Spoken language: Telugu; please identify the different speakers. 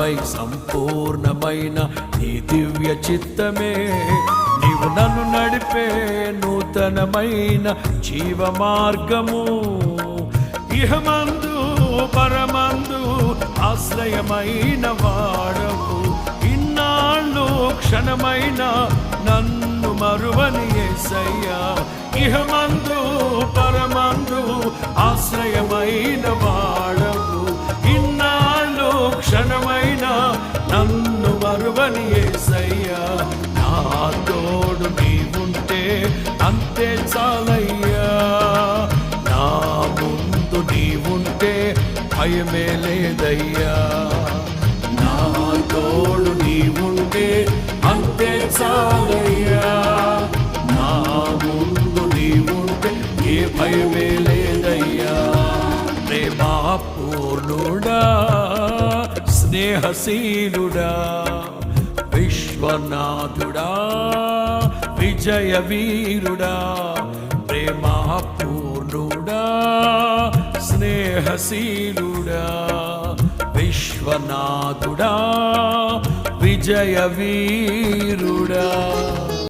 Speaker 1: శాశ్వతమై సంపూర్ణమైన నీ దివ్య చిత్తమే నీవు నన్ను నడిపే నూతనమైన జీవ మార్గము ఇహమందు పరమందు ఆశ్రయమైన వాడవు ఇన్నాళ్ళు క్షణమైన నన్ను మరువని యేసయ్యా ఇహమందు పరమందు ఆశ్రయమైన వాడవు ఇన్నాళ్ళు క్షణమైన నన్ను మరువని యేసయ్యా నా తోడు నీవుంటే అంతే చాలయ్యా నా ముందు నీవుంటే భయమే లేదయ్యా నా తోడు నీవుంటే అంతే చాలయ్యా నా ముందు నీవుంటే ఏ భయమే లేదయ్యా ప్రేమా పూర్ణుడా స్నేహశీలుడా విశ్వనాథుడా విజయ వీరుడా ప్రేమా పూర్ణుడా స్నేహశీలుడా విశ్వనాథుడా విజయ వీరుడా